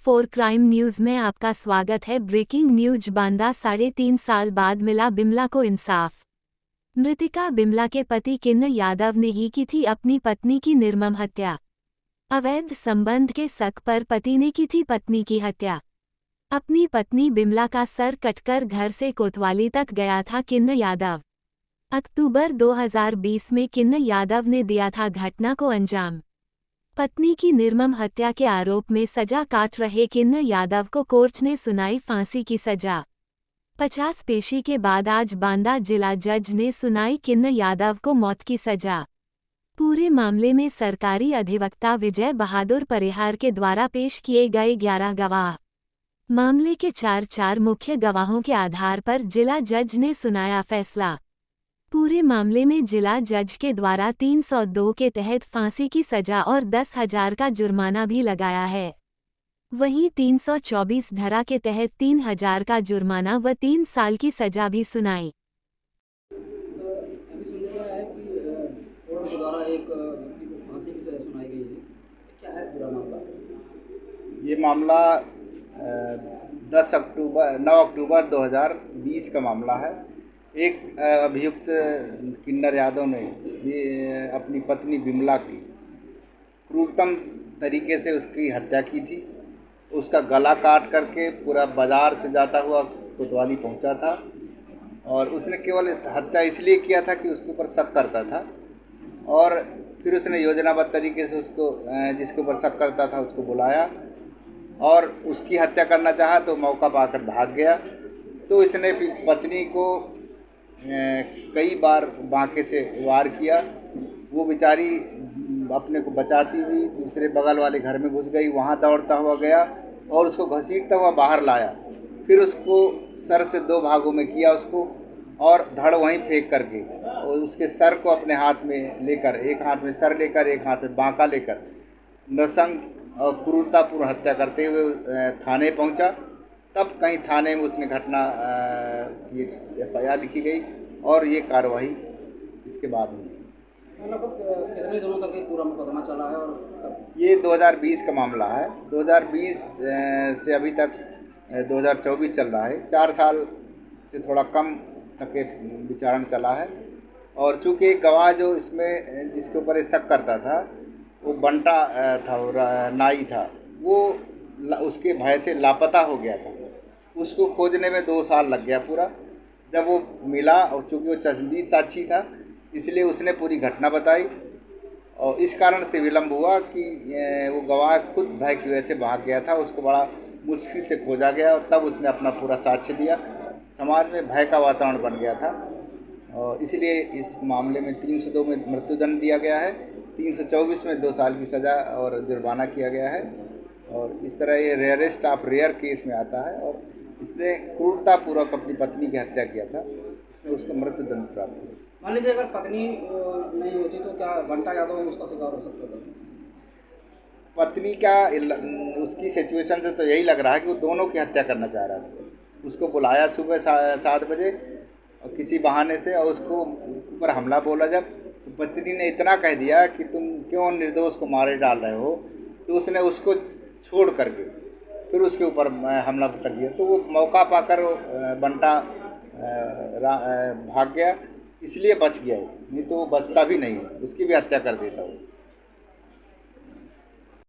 24 crime news में आपका स्वागत है। Breaking news. बांदा 3.5 साल बाद मिला बिमला को इंसाफ। मृतिका बिमला के पति किन्न यादव ने ही की थी अपनी पत्नी की निर्मम हत्या। अवैध संबंध के शक पर पति ने की थी पत्नी की हत्या। अपनी पत्नी बिमला का सर कटकर घर से कोतवाली तक गया था किन्न यादव। अक्टूबर 2020 में किन्न यादव ने दिया था घटना को अंजाम। पत्नी की निर्मम हत्या के आरोप में सजा काट रहे किन्न यादव को कोर्ट ने सुनाई फांसी की सजा। 50 पेशी के बाद आज बांदा जिला जज ने सुनाई किन्न यादव को मौत की सजा। पूरे मामले में सरकारी अधिवक्ता विजय बहादुर परिहार के द्वारा पेश किए गए 11 गवाह। मामले के 4 मुख्य गवाहों के आधार पर जिला जज ने सुनाया फैसला। पूरे मामले में जिला जज के द्वारा 302 के तहत फांसी की सजा और 10,000 का जुर्माना भी लगाया है। वहीं 324 धारा के तहत 3,000 का जुर्माना व 3 साल की सजा भी सुनाई। ये मामला 9 अक्टूबर 2020 का मामला है। एक अभियुक्त किन्नर यादव ने ये अपनी पत्नी बिमला की क्रूरतम तरीके से उसकी हत्या की थी। उसका गला काट करके पूरा बाज़ार से जाता हुआ कोतवाली पहुंचा था और उसने केवल हत्या इसलिए किया था कि उसके ऊपर शक करता था और फिर उसने योजनाबद्ध तरीके से उसको जिसके ऊपर शक करता था उसको बुलाया और उसकी हत्या करना चाहा तो मौका पाकर भाग गया। तो इसने पत्नी को कई बार बांके से वार किया। वो बेचारी अपने को बचाती हुई दूसरे बगल वाले घर में घुस गई, वहाँ दौड़ता हुआ गया और उसको घसीटता हुआ बाहर लाया। फिर उसको सर से 2 भागों में किया उसको और धड़ वहीं फेंक करके और उसके सर को अपने हाथ में लेकर, एक हाथ में सर लेकर एक हाथ में बांका लेकर नृशंस और क्रूरतापूर्ण हत्या करते हुए थाने पहुंचा। तब कहीं थाने में उसने घटना की FIR लिखी गई और ये कार्रवाई इसके बाद हुई। कितने दिनों तक ये पूरा मुकदमा चला है और ये 2020 का मामला है। 2020 से अभी तक 2024 चल रहा है। 4 साल से थोड़ा कम तक ये विचारण चला है और चूँकि एक गवाह जो इसमें जिसके ऊपर ये शक करता था वो बंटा था, वो नाई था, वो उसके भय से लापता हो गया था। उसको खोजने में 2 साल लग गया पूरा। जब वो मिला और चूँकि वो चश्मदीद साक्षी था इसलिए उसने पूरी घटना बताई और इस कारण से विलम्ब हुआ कि वो गवाह खुद भय की वजह से भाग गया था। उसको बड़ा मुश्किल से खोजा गया और तब उसने अपना पूरा साक्ष्य दिया। समाज में भय का वातावरण बन गया था और इसलिए इस मामले में 302 में मृत्युदंड दिया गया है, 324 में 2 साल की सज़ा और जुर्माना किया गया है। और इस तरह ये रेयरेस्ट ऑफ रेयर केस में आता है और इसने क्रूरतापूर्वक अपनी पत्नी की हत्या किया था, इसमें उसको मृत्युदंड प्राप्त हुआ। मान लीजिए अगर पत्नी नहीं होती तो क्या बंटा यादव उसका शिकार हो सकता था? पत्नी का उसकी सिचुएशन से तो यही लग रहा है कि वो दोनों की हत्या करना चाह रहा था। उसको बुलाया सुबह 7 बजे और किसी बहाने से और उसको ऊपर हमला बोला जब, तो पत्नी ने इतना कह दिया कि तुम क्यों निर्दोष को मारे डाल रहे हो, तो उसने उसको छोड़ करके फिर उसके ऊपर हमला कर दिया। तो वो मौका पाकर बंटा भाग गया, इसलिए बच गया वो, नहीं तो वो बचता भी नहीं, उसकी भी हत्या कर देता वो।